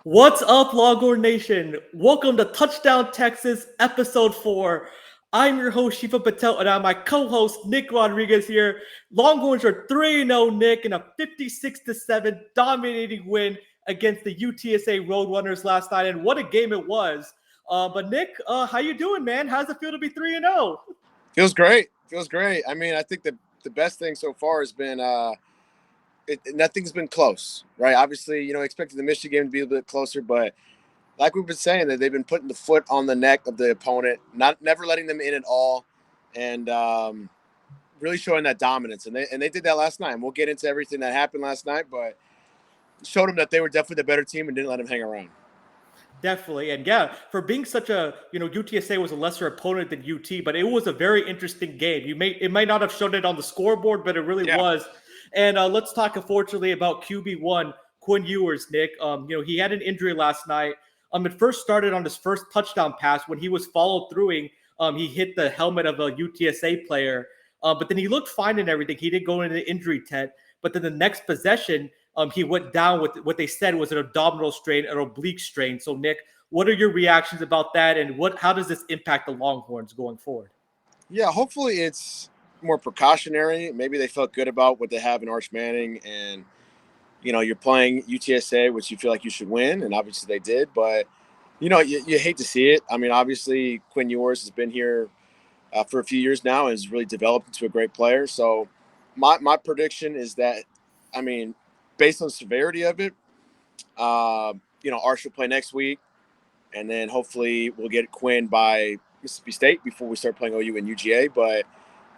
What's up, Longhorn Nation? Welcome to Touchdown Texas, Episode 4. I'm your host, Shivam Patel, and I'm my co-host, Nick Rodriguez here. Longhorns are 3-0, Nick, in a 56-7 dominating win against the UTSA Roadrunners last night, and what a game it was. But Nick, how you doing, man? How's it feel to be 3-0? Feels great. Feels great. I mean, I think the best thing so far has been nothing's been close, right? Obviously, expected the Michigan game to be a bit closer, but like we've been saying, that they've been putting the foot on the neck of the opponent, never letting them in at all, and really showing that dominance. And they did that last night. And we'll get into everything that happened last night, but showed them that they were definitely the better team and didn't let them hang around. Definitely. And yeah, for being such a, UTSA was a lesser opponent than UT, but it was a very interesting game. It might not have shown it on the scoreboard, but it really was. And let's talk, unfortunately, about QB1, Quinn Ewers, Nick. He had an injury last night. It first started on his first touchdown pass when he was followed throughing. He hit the helmet of a UTSA player. But then he looked fine and everything. He didn't go into the injury tent. But then the next possession, he went down with what they said was an abdominal strain, an oblique strain. So, Nick, what are your reactions about that, and how does this impact the Longhorns going forward? Yeah, hopefully it's more precautionary. Maybe they felt good about what they have in Arch Manning, and you're playing UTSA, which you feel like you should win, and obviously they did. But you hate to see it. I mean, obviously Quinn Ewers has been here for a few years now and has really developed into a great player. So my prediction is that, I mean, based on the severity of it, Arch will play next week, and then hopefully we'll get Quinn by Mississippi State before we start playing OU and UGA. But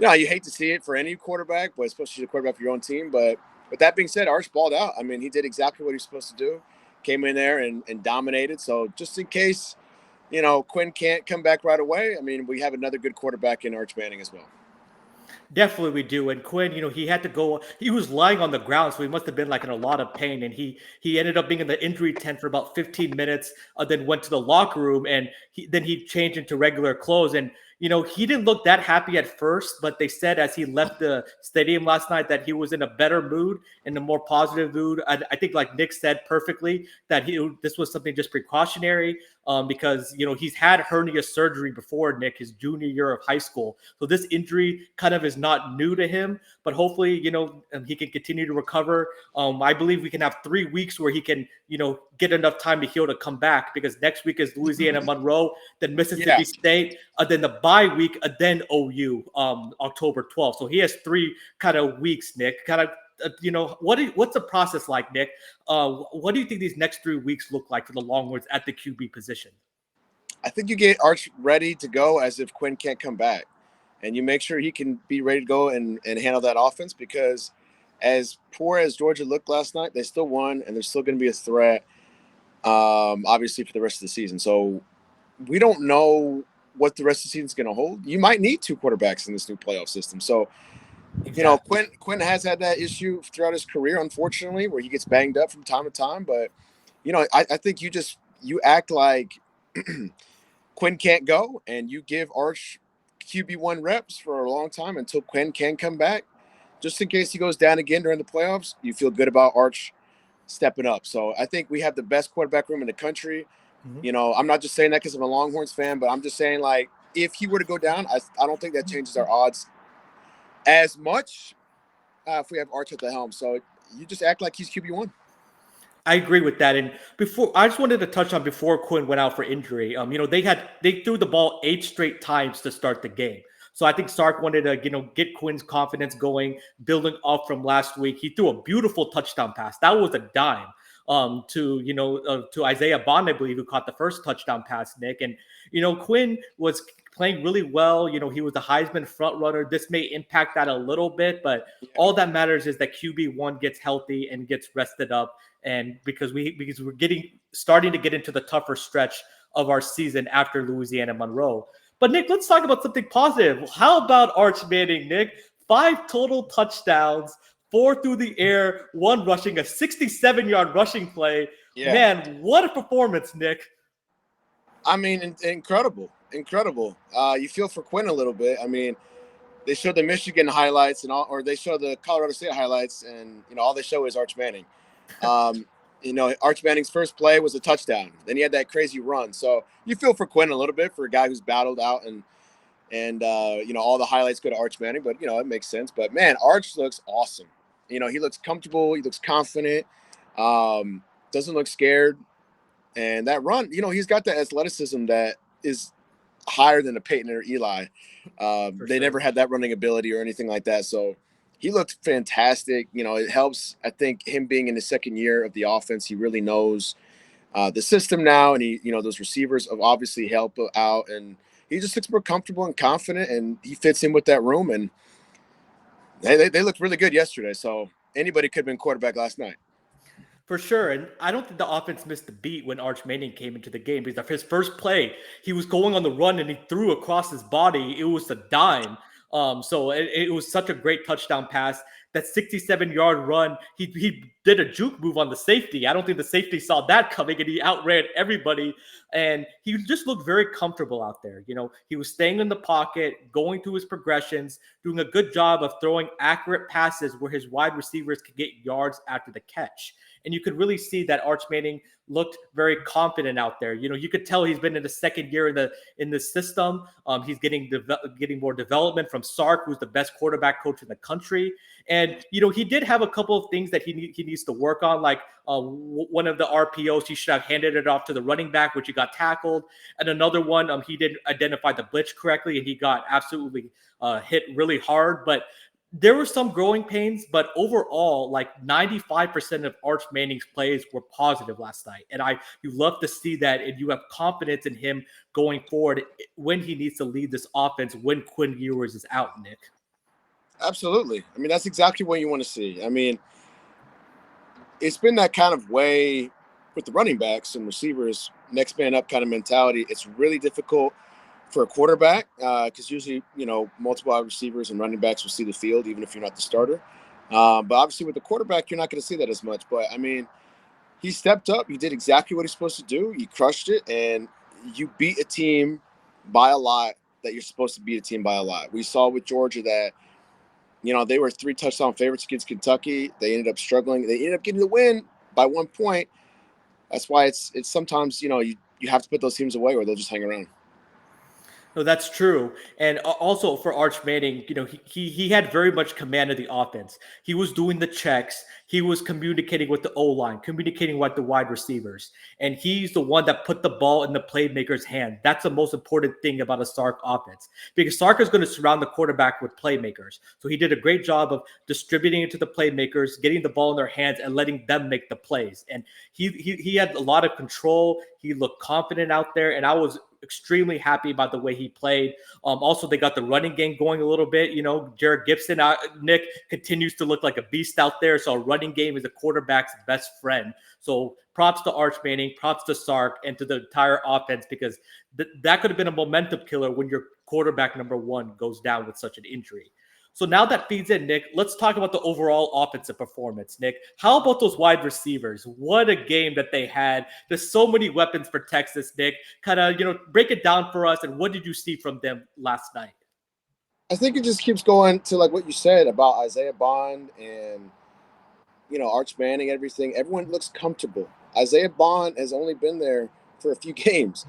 you hate to see it for any quarterback, but especially the quarterback for your own team. But with that being said, Arch balled out. I mean, he did exactly what he was supposed to do. Came in there and dominated. So just in case, Quinn can't come back right away, I mean, we have another good quarterback in Arch Manning as well. Definitely we do. And Quinn, he had to go. He was lying on the ground, so he must have been like in a lot of pain. And he ended up being in the injury tent for about 15 minutes, then went to the locker room, and then he changed into regular clothes. And he didn't look that happy at first, but they said as he left the stadium last night that he was in a better mood, in a more positive mood. I think, like Nick said perfectly, that this was something just precautionary, because he's had hernia surgery before, Nick, his junior year of high school. So this injury kind of is not new to him, but hopefully he can continue to recover. I believe we can have 3 weeks where he can get enough time to heal to come back, because next week is Louisiana Monroe, then Mississippi State, then the bye week, then OU, October 12th. So he has 3 kind of weeks, Nick. Kind of, what's the process like, Nick? What do you think these next 3 weeks look like for the Longhorns at the QB position? I think you get Arch ready to go as if Quinn can't come back, and you make sure he can be ready to go and handle that offense, because as poor as Georgia looked last night, they still won, and they're still going to be a threat, obviously, for the rest of the season. So we don't know what the rest of the season is going to hold. You might need 2 quarterbacks in this new playoff system. So, Exactly. Quinn has had that issue throughout his career, unfortunately, where he gets banged up from time to time. But, I think you act like Quinn can't go, and you give Arch QB1 reps for a long time until Quinn can come back. Just in case he goes down again during the playoffs, you feel good about Arch stepping up. So I think we have the best quarterback room in the country. Mm-hmm. I'm not just saying that because I'm a Longhorns fan, but I'm just saying, like, if he were to go down, I don't think that changes our odds as much if we have Arch at the helm. So you just act like he's QB1. I agree with that. And before, I just wanted to touch on before Quinn went out for injury. They threw the ball 8 straight times to start the game. So I think Sark wanted to, get Quinn's confidence going, building up from last week. He threw a beautiful touchdown pass. That was a dime to Isaiah Bond, I believe, who caught the first touchdown pass, Nick. And Quinn was playing really well. He was the Heisman front runner. This may impact that a little bit, but all that matters is that QB1 gets healthy and gets rested up. And because we're starting to get into the tougher stretch of our season after Louisiana Monroe. But Nick, let's talk about something positive. How about Arch Manning, Nick? 5 total touchdowns, 4 through the air, 1 rushing, a 67-yard rushing play. Yeah. Man, what a performance, Nick. I mean, incredible. You feel for Quinn a little bit. I mean, they show the Michigan highlights or they show the Colorado State highlights, and all they show is Arch Manning. Arch Manning's first play was a touchdown. Then he had that crazy run. So you feel for Quinn a little bit, for a guy who's battled out, and all the highlights go to Arch Manning, but it makes sense. But man, Arch looks awesome. He looks comfortable. He looks confident. Doesn't look scared. And that run, he's got the athleticism that is higher than a Peyton or Eli. They never had that running ability or anything like that. So he looked fantastic. It helps, I think, him being in the second year of the offense. He really knows the system now, and those receivers have obviously help out, and he just looks more comfortable and confident, and he fits in with that room. And they looked really good yesterday. So anybody could have been quarterback last night. For sure. And I don't think the offense missed the beat when Arch Manning came into the game, because his first play, he was going on the run and he threw across his body. It was a dime. So it was such a great touchdown pass. That 67-yard run, he did a juke move on the safety. I don't think the safety saw that coming, and he outran everybody. And he just looked very comfortable out there. He was staying in the pocket, going through his progressions, doing a good job of throwing accurate passes where his wide receivers could get yards after the catch. And you could really see that Arch Manning looked very confident out there. You could tell he's been in the second year in the system. He's getting more development from Sark, who's the best quarterback coach in the country. And he did have a couple of things that he needs to work on, like one of the RPOs he should have handed it off to the running back, which he got tackled, and another one he didn't identify the blitz correctly, and he got absolutely hit really hard. But there were some growing pains, but overall, like 95% of Arch Manning's plays were positive last night. And you love to see that, and you have confidence in him going forward when he needs to lead this offense when Quinn Ewers is out, Nick. Absolutely. I mean, that's exactly what you want to see. I mean, it's been that kind of way with the running backs and receivers, next man up kind of mentality. It's really difficult for a quarterback, because usually, multiple wide receivers and running backs will see the field, even if you're not the starter. But obviously with the quarterback, you're not going to see that as much. But, I mean, he stepped up. He did exactly what he's supposed to do. He crushed it, and you beat a team by a lot that you're supposed to beat a team by a lot. We saw with Georgia that, they were 3 touchdown favorites against Kentucky. They ended up struggling. They ended up getting the win by 1 point. That's why it's sometimes, you have to put those teams away or they'll just hang around. No, that's true. And also for Arch Manning, he had very much command of the offense. He was doing the checks. He was communicating with the O-line, communicating with the wide receivers. And he's the one that put the ball in the playmaker's hand. That's the most important thing about a Sark offense, because Sark is going to surround the quarterback with playmakers. So he did a great job of distributing it to the playmakers, getting the ball in their hands, and letting them make the plays. And he had a lot of control. He looked confident out there, and I was extremely happy about the way he played. Also, they got the running game going a little bit. Jared Gibson, Nick, continues to look like a beast out there. So a running game is a quarterback's best friend. So props to Arch Manning, props to Sark, and to the entire offense, because that could have been a momentum killer when your quarterback number 1 goes down with such an injury. So now that feeds in, Nick, let's talk about the overall offensive performance, Nick. How about those wide receivers? What a game that they had. There's so many weapons for Texas, Nick. Kind of, break it down for us, and what did you see from them last night? I think it just keeps going to like what you said about Isaiah Bond and, Arch Manning, everything. Everyone looks comfortable. Isaiah Bond has only been there for a few games,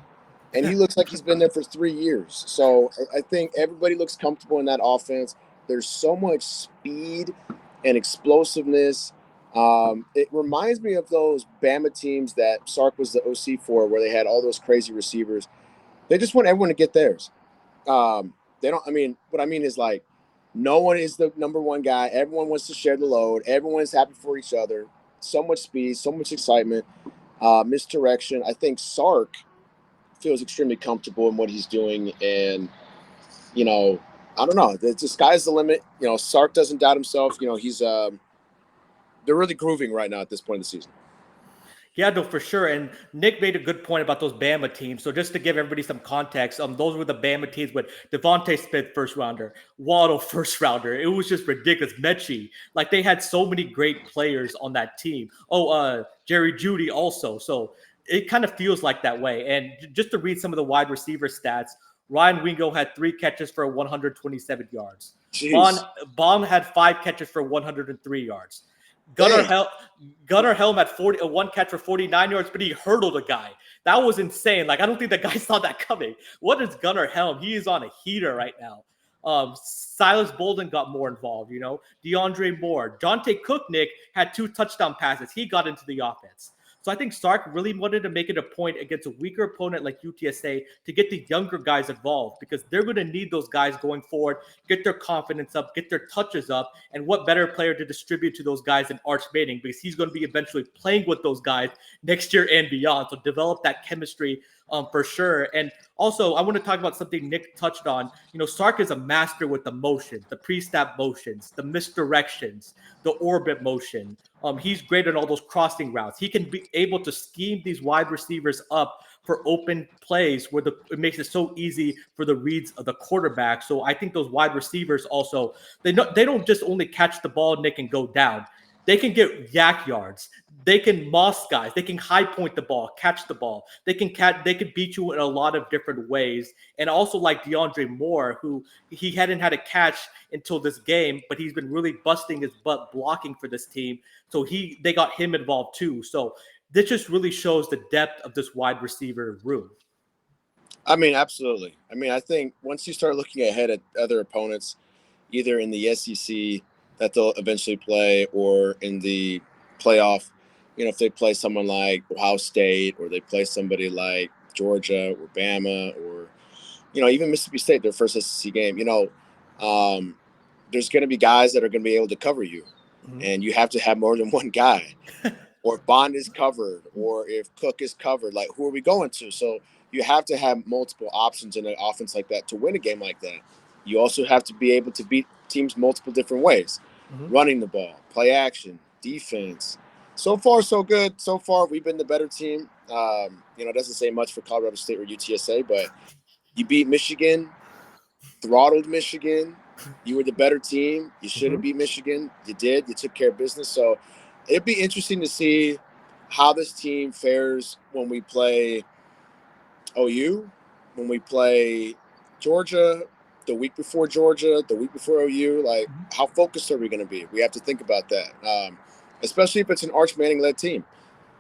and he looks like he's been there for 3 years. So I think everybody looks comfortable in that offense. There's so much speed and explosiveness. It reminds me of those Bama teams that Sark was the OC for, where they had all those crazy receivers. They just want everyone to get theirs. They don't. I mean, what I mean is, like, no one is the number one guy. Everyone wants to share the load. Everyone's happy for each other. So much speed, so much excitement, misdirection. I think Sark feels extremely comfortable in what he's doing, and I don't know. The sky's the limit. Sark doesn't doubt himself. He's they're really grooving right now at this point in the season. Yeah, no, for sure. And Nick made a good point about those Bama teams. So just to give everybody some context, those were the Bama teams with Devontae Smith, first rounder, Waddle, first rounder. It was just ridiculous. Mechie, like, they had so many great players on that team. Jerry Jeudy also. So it kind of feels like that way. And just to read some of the wide receiver stats, Ryan Wingo had 3 catches for 127 yards. Bond had 5 catches for 103 yards. Gunnar Dang. Hel- Gunnar Helm had one catch for 49 yards, but he hurdled a guy. That was insane. Like I don't think the guy saw that coming. What is Gunnar Helm? He is on a heater right now. Silas Bolden got more involved. DeAndre Moore, Jonte Cook, Nick had 2 touchdown passes. He got into the offense. So I think Sark really wanted to make it a point against a weaker opponent like UTSA to get the younger guys involved because they're going to need those guys going forward, get their confidence up, get their touches up, and what better player to distribute to those guys than Arch Manning because he's going to be eventually playing with those guys next year and beyond. So develop that chemistry for sure. And also, I want to talk about something Nick touched on. Sark is a master with the motion, the pre-snap motions, the misdirections, the orbit motion. He's great on all those crossing routes. He can be able to scheme these wide receivers up for open plays where it makes it so easy for the reads of the quarterback. So I think those wide receivers also they don't just only catch the ball, Nick, and go down. They can get yak yards. They can moss guys. They can high point the ball, catch the ball. They can beat you in a lot of different ways. And also like DeAndre Moore, who he hadn't had a catch until this game, but he's been really busting his butt blocking for this team. So they got him involved too. So this just really shows the depth of this wide receiver room. I mean, absolutely. I mean, I think once you start looking ahead at other opponents, either in the SEC that they'll eventually play or in the playoff, if they play someone like Ohio State or they play somebody like Georgia or Bama or, even Mississippi State, their first SEC game, there's going to be guys that are going to be able to cover you. Mm-hmm. And you have to have more than one guy. Or if Bond is covered or if Cook is covered, like who are we going to? So you have to have multiple options in an offense like that to win a game like that. You also have to be able to beat teams multiple different ways. Mm-hmm. Running the ball, play action, defense. So far, so good. So far, we've been the better team. It doesn't say much for Colorado State or UTSA, but you beat Michigan, throttled Michigan. You were the better team. You should have beat Michigan. You did. You took care of business. So it'd be interesting to see how this team fares when we play OU, when we play Georgia, the week before Georgia, the week before OU. Like, how focused are we going to be? We have to think about that, especially if it's an Arch Manning-led team.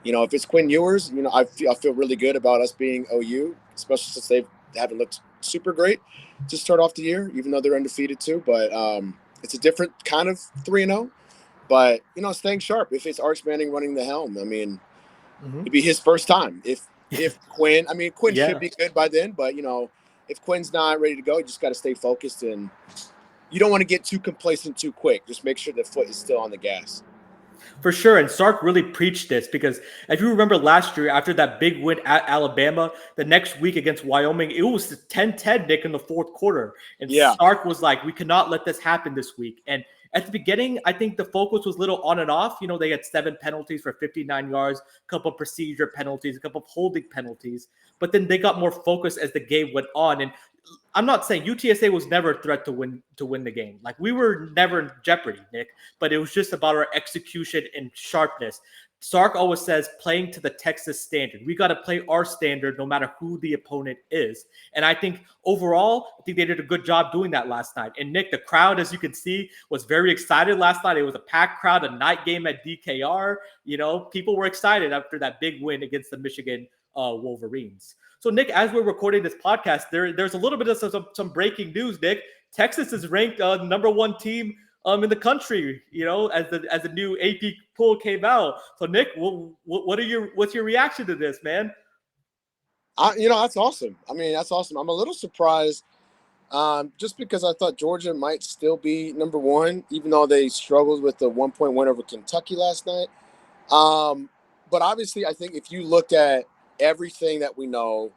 If it's Quinn Ewers, I feel really good about us being OU, especially since they haven't looked super great to start off the year, even though they're undefeated too. But it's a different kind of 3-0. But, staying sharp. If it's Arch Manning running the helm, I mean, it'd be his first time. If Quinn, Quinn should be good by then. But, if Quinn's not ready to go, you just got to stay focused. And you don't want to get too complacent too quick. Just make sure the foot is still on the gas. For sure. And Sark really preached this because if you remember last year, after that big win at Alabama, the next week against Wyoming, it was 10-10, Nick, in the fourth quarter. And Sark was like, we cannot let this happen this week. And at the beginning, I think the focus was a little on and off. They had 7 penalties for 59 yards, a couple of procedure penalties, a couple of holding penalties. But then they got more focused as the game went on. And I'm not saying UTSA was never a threat to win the game. Like, we were never in jeopardy, Nick, but it was just about our execution and sharpness. Sark always says playing to the Texas standard. We got to play our standard no matter who the opponent is. And I think overall, I think they did a good job doing that last night. And Nick, the crowd, as you can see, was very excited last night. It was a packed crowd, a night game at DKR. People were excited after that big win against the Michigan Wolverines. So, Nick, as we're recording this podcast, there's a little bit of some breaking news, Nick. Texas is ranked number 1 team in the country, as the new AP poll came out. So, Nick, what's your reaction to this, man? That's awesome. That's awesome. I'm a little surprised just because I thought Georgia might still be number 1, even though they struggled with the 1-point win over Kentucky last night. But obviously, I think if you looked at everything that we know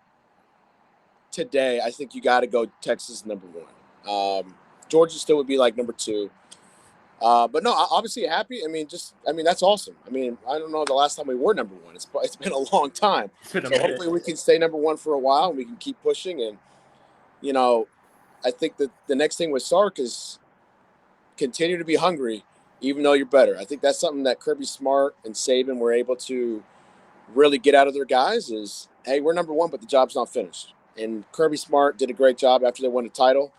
today, I think you got to go Texas number 1. Georgia still would be like number 2. But no, obviously happy. That's awesome. I don't know the last time we were number 1. It's been a long time. So hopefully we can stay number 1 for a while and we can keep pushing. And, I think that the next thing with Sark is continue to be hungry, even though you're better. I think that's something that Kirby Smart and Saban were able to really get out of their guys is, hey, we're number 1, but the job's not finished. And Kirby Smart did a great job after they won the title.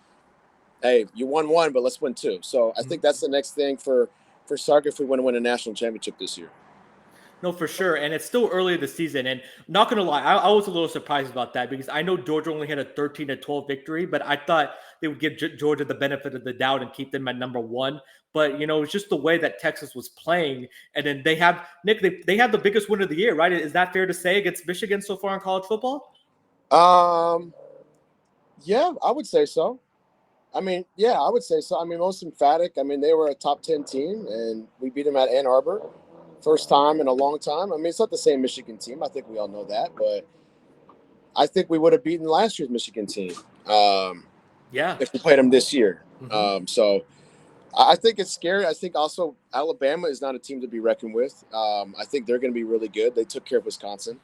Hey, you won 1, but let's win 2. So I think that's the next thing for for Sark if we want to win a national championship this year. No, for sure. And it's still early in the season. And not going to lie, I was a little surprised about that because I know Georgia only had a 13-12 victory, but I thought they would give Georgia the benefit of the doubt and keep them at number one. But, it's just the way that Texas was playing. And then they have, Nick, they have the biggest win of the year, right? Is that fair to say against Michigan so far in college football? Yeah, I would say so. I mean, yeah, I would say so. I mean, most emphatic. I mean, they were a top 10 team, and we beat them at Ann Arbor. First time in a long time. I mean, it's not the same Michigan team. I think we all know that, but I think we would have beaten last year's Michigan team if we played them this year. Mm-hmm. So I think it's scary. I think also Alabama is not a team to be reckoned with. I think they're going to be really good. They took care of Wisconsin.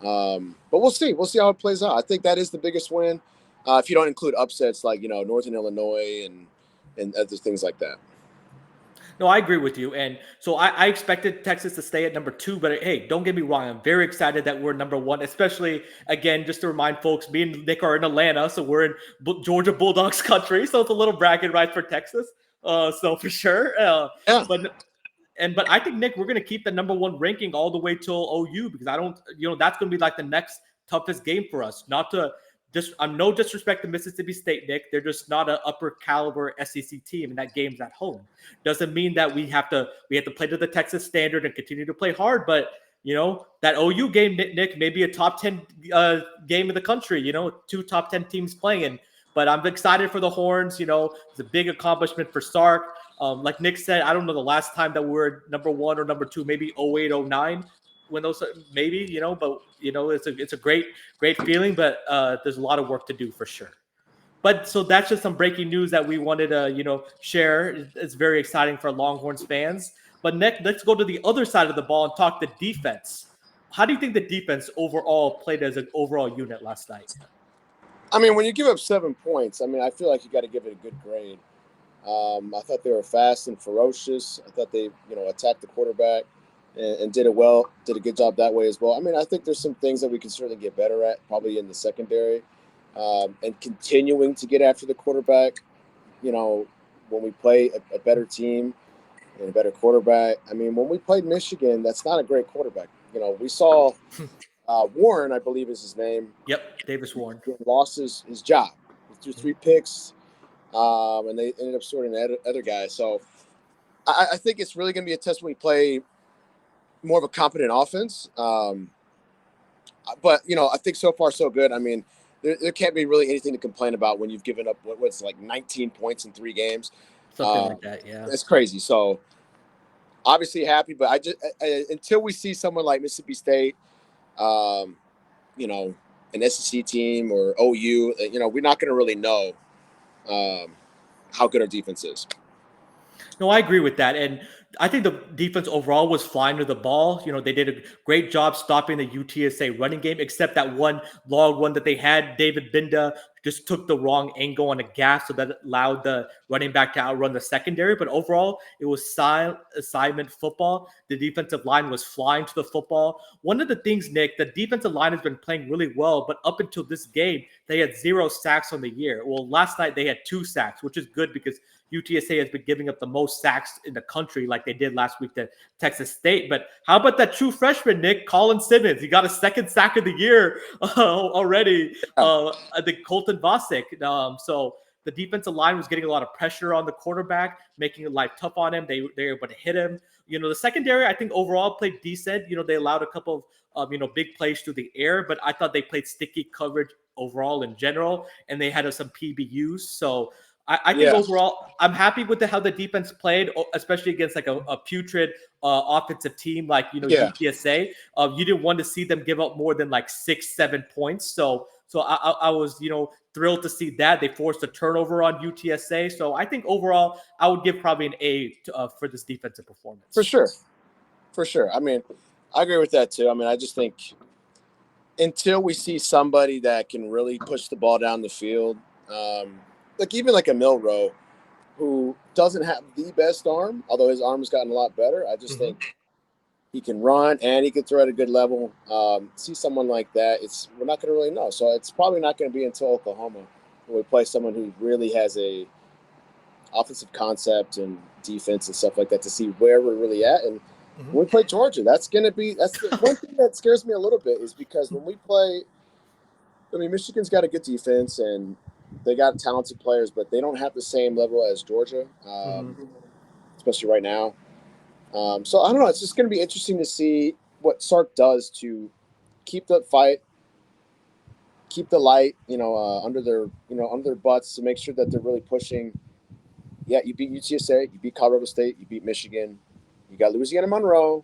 But we'll see. We'll see how it plays out. I think that is the biggest win if you don't include upsets like, Northern Illinois and other things like that. No, I agree with you. And so I expected Texas to stay at number two, but hey, don't get me wrong. I'm very excited that we're number one, especially, again, just to remind folks, me and Nick are in Atlanta, so we're in Georgia Bulldogs country. So it's a little bragging right for Texas. So for sure. Yeah. But I think, Nick, we're going to keep the number one ranking all the way till OU because I don't, that's going to be like the next toughest game for us. Not to I'm no disrespect to Mississippi State, Nick. They're just not an upper caliber SEC team, and that game's at home. Doesn't mean that we have to play to the Texas standard and continue to play hard. But that OU game, Nick, maybe a top 10 game in the country. Two top 10 teams playing. But I'm excited for the Horns. It's a big accomplishment for Sark. Like Nick said, I don't know the last time that we were number one or number two, maybe 08, 09. When those maybe but it's a great feeling, but there's a lot of work to do for sure. But so that's just some breaking news that we wanted to share. It's very exciting for Longhorns fans. But Nick, let's go to the other side of the ball and talk the defense. How do you think the defense overall played as an overall unit last night? I mean, when you give up 7 points, I mean, I feel like you got to give it a good grade. I thought they were fast and ferocious. I thought they attacked the quarterback and did it well, did a good job that way as well. I mean, I think there's some things that we can certainly get better at, probably in the secondary, and continuing to get after the quarterback. When we play a better team and a better quarterback. I mean, when we played Michigan, that's not a great quarterback. We saw Warren, I believe is his name. Yep, Davis Warren. He lost his job. He threw 3 picks, and they ended up sorting the other guy. So I think it's really going to be a test when we play more of a competent offense. But, I think so far so good. I mean, there can't be really anything to complain about when you've given up what's like 19 points in 3 games. Something like that, yeah. It's crazy. So obviously happy, but I until we see someone like Mississippi State, an SEC team or OU, we're not going to really know how good our defense is. No, I agree with that. And I think the defense overall was flying to the ball. They did a great job stopping the UTSA running game, except that one long one that they had. David Binda just took the wrong angle on a gas, so that allowed the running back to outrun the secondary. But overall, it was silent assignment football. The defensive line was flying to the football. One of the things, Nick, the defensive line has been playing really well, but up until this game, they had 0 sacks on the year. Well, last night they had 2 sacks, which is good because UTSA has been giving up the most sacks in the country like they did last week to Texas State. But how about that true freshman, Nick, Colin Simmons? He got a 2nd sack of the year already. I think Colton Vasek. So the defensive line was getting a lot of pressure on the quarterback, making it life tough on him. They were able to hit him. The secondary, I think overall played decent. They allowed a couple of, big plays through the air, but I thought they played sticky coverage overall in general, and they had some PBUs. So I think overall, I'm happy with how the defense played, especially against like a putrid offensive team like UTSA. You didn't want to see them give up more than like 6-7 points. So I was thrilled to see that they forced a turnover on UTSA. So I think overall, I would give probably an A for this defensive performance. For sure. I mean, I agree with that too. I mean, I just think until we see somebody that can really push the ball down the field. Like even like a Milrow, who doesn't have the best arm, although his arm has gotten a lot better. I just think he can run and he can throw at a good level. See someone like that, we're not going to really know. So it's probably not going to be until Oklahoma when we play someone who really has a offensive concept and defense and stuff like that to see where we're really at. And when we play Georgia, that's the one thing that scares me a little bit is because when we play, I mean, Michigan's got a good defense and they got talented players, but they don't have the same level as Georgia, especially right now. So I don't know. It's just going to be interesting to see what Sark does to keep the fight, keep the light, under their butts to make sure that they're really pushing. Yeah, you beat UTSA, you beat Colorado State, you beat Michigan, you got Louisiana Monroe.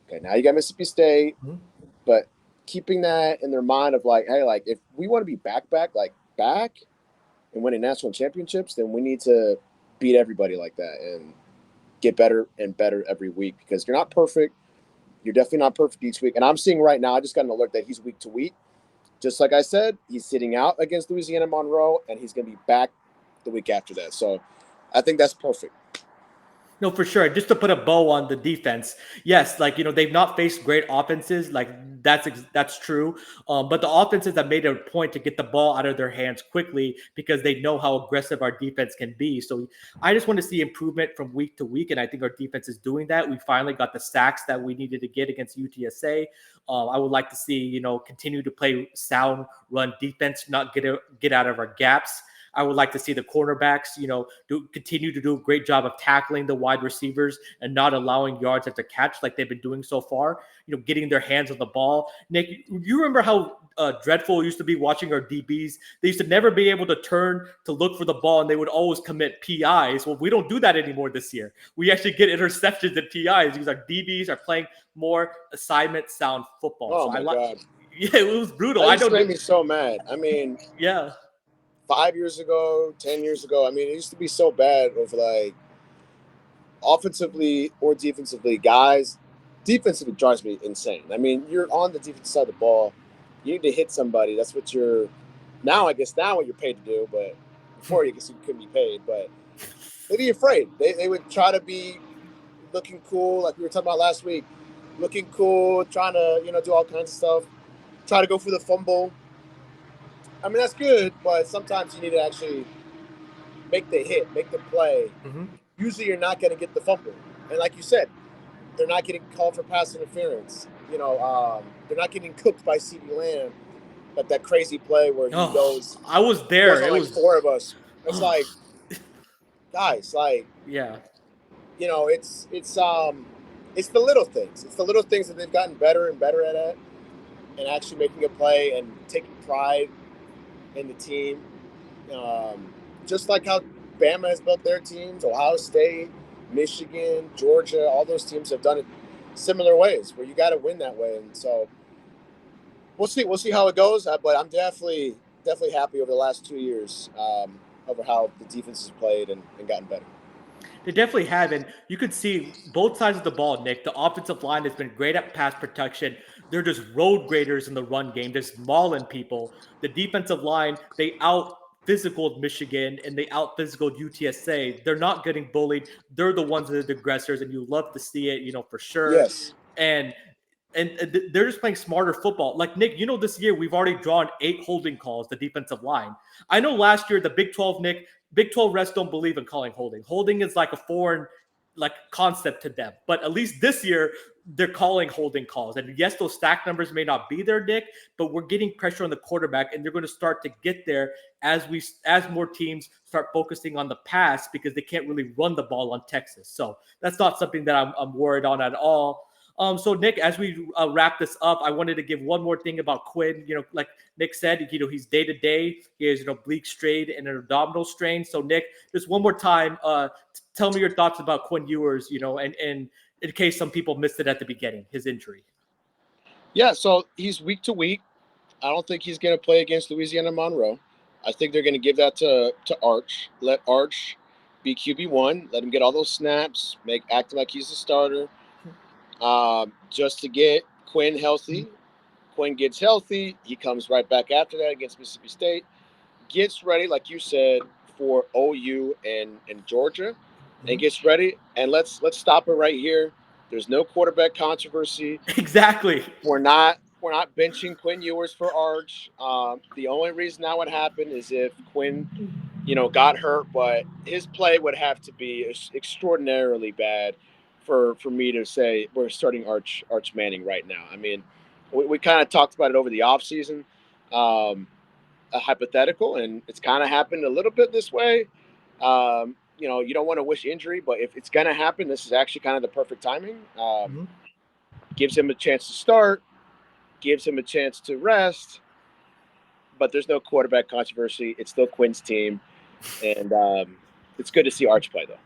Okay, now you got Mississippi State, but keeping that in their mind of like, hey, like if we want to be back and winning national championships, then we need to beat everybody like that and get better and better every week because you're not perfect. You're definitely not perfect each week. And I'm seeing right now, I just got an alert that he's week to week. Just like I said, he's sitting out against Louisiana Monroe, and he's going to be back the week after that. So I think that's perfect. No, for sure. Just to put a bow on the defense, yes, like they've not faced great offenses. Like that's true. But the offenses have made a point to get the ball out of their hands quickly because they know how aggressive our defense can be. So I just want to see improvement from week to week, and I think our defense is doing that. We finally got the sacks that we needed to get against UTSA. I would like to see continue to play sound run defense, not get out of our gaps. I would like to see the cornerbacks, continue to do a great job of tackling the wide receivers and not allowing yards after catch like they've been doing so far, getting their hands on the ball. Nick, you remember how dreadful it used to be watching our DBs? They used to never be able to turn to look for the ball, and they would always commit PIs. Well, we don't do that anymore this year. We actually get interceptions and PIs because our DBs are playing more assignment sound football. Oh, my God. Yeah, it was brutal. That used to make me so mad. I mean, yeah. 5 years ago, 10 years ago, I mean, it used to be so bad of like offensively or defensively, guys. Defensively drives me insane. I mean, you're on the defensive side of the ball. You need to hit somebody. That's what I guess what you're paid to do. But before, I guess you couldn't be paid. But they'd be afraid. They would try to be looking cool, like we were talking about last week, looking cool, trying to, do all kinds of stuff. Try to go for the fumble. I mean, that's good, but sometimes you need to actually make the hit, make the play. Usually you're not going to get the fumble. And like you said, they're not getting called for pass interference. They're not getting cooked by CeeDee Lamb. But that crazy play where he goes. I was there. It was 4 of us. It's like, guys, like, yeah. It's the little things. It's the little things that they've gotten better and better at and actually making a play and taking pride in the team. Just like how Bama has built their teams, Ohio State, Michigan, Georgia, all those teams have done it similar ways where you got to win that way. And so we'll see how it goes. But I'm definitely happy over the last 2 years over how the defense has played and gotten better. They definitely have, and you could see both sides of the ball, Nick. The offensive line has been great at pass protection. They're just road graders in the run game, just mauling people. The defensive line, they out physicaled Michigan and they out physicaled UTSA. They're not getting bullied. They're the ones that are the aggressors, and you love to see it, for sure. Yes. And they're just playing smarter football. Like, Nick, this year we've already drawn 8 holding calls, the defensive line. I know last year the Big 12, Nick, Big 12 refs don't believe in calling holding. Holding is like a foreign concept to them. But at least this year, they're calling holding calls. And yes, those stack numbers may not be there, Nick, but we're getting pressure on the quarterback, and they're going to start to get there as more teams start focusing on the pass because they can't really run the ball on Texas. So that's not something that I'm worried on at all. So Nick, as we wrap this up, I wanted to give one more thing about Quinn. Like Nick said, he's day to day. He has oblique strain and an abdominal strain. So Nick, just one more time, tell me your thoughts about Quinn Ewers. And in case some people missed it at the beginning, his injury. Yeah, so he's week to week. I don't think he's going to play against Louisiana Monroe. I think they're going to give that to Arch. Let Arch be QB1. Let him get all those snaps. Act like he's a starter. Just to get Quinn healthy. Quinn gets healthy. He comes right back after that against Mississippi State. Gets ready, like you said, for OU and Georgia. And gets ready. And let's stop it right here. There's no quarterback controversy. Exactly. We're not benching Quinn Ewers for Arch. The only reason that would happen is if Quinn, got hurt, but his play would have to be extraordinarily bad for me to say we're starting Arch Manning right now. I mean, we kind of talked about it over the offseason, a hypothetical, and it's kind of happened a little bit this way. You don't want to wish injury, but if it's going to happen, this is actually kind of the perfect timing. Mhm. Gives him a chance to start, gives him a chance to rest, but there's no quarterback controversy. It's still Quinn's team, and it's good to see Arch play, though.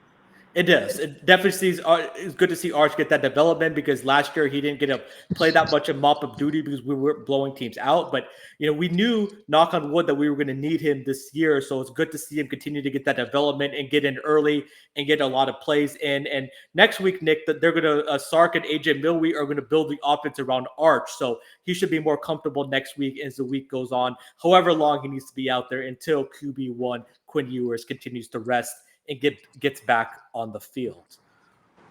It does. It definitely it's good to see Arch get that development because last year he didn't get to play that much of mop-up duty because we were blowing teams out. But we knew, knock on wood, that we were going to need him this year. So it's good to see him continue to get that development and get in early and get a lot of plays in. And next week, Nick, that they're going to Sark and AJ Milwee are going to build the offense around Arch. So he should be more comfortable next week as the week goes on. However long he needs to be out there until QB1 Quinn Ewers continues to rest and gets back on the field.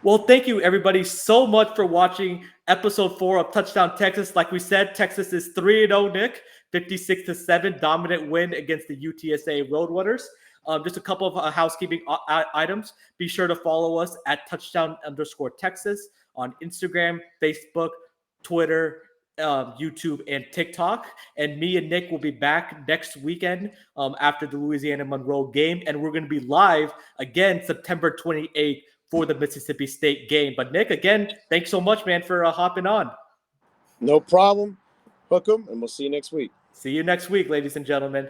Well, thank you everybody so much for watching episode 4 of Touchdown Texas. Like we said, Texas is 3-0, Nick, 56-7 dominant win against the UTSA Roadrunners. Just a couple of housekeeping items. Be sure to follow us at touchdown_Texas on Instagram, Facebook, Twitter, YouTube, and TikTok. And me and Nick will be back next weekend after the Louisiana Monroe game. And we're going to be live again September 28th for the Mississippi State game. But Nick, again, thanks so much, man, for hopping on. No problem. Hook 'em, and we'll see you next week. See you next week, ladies and gentlemen.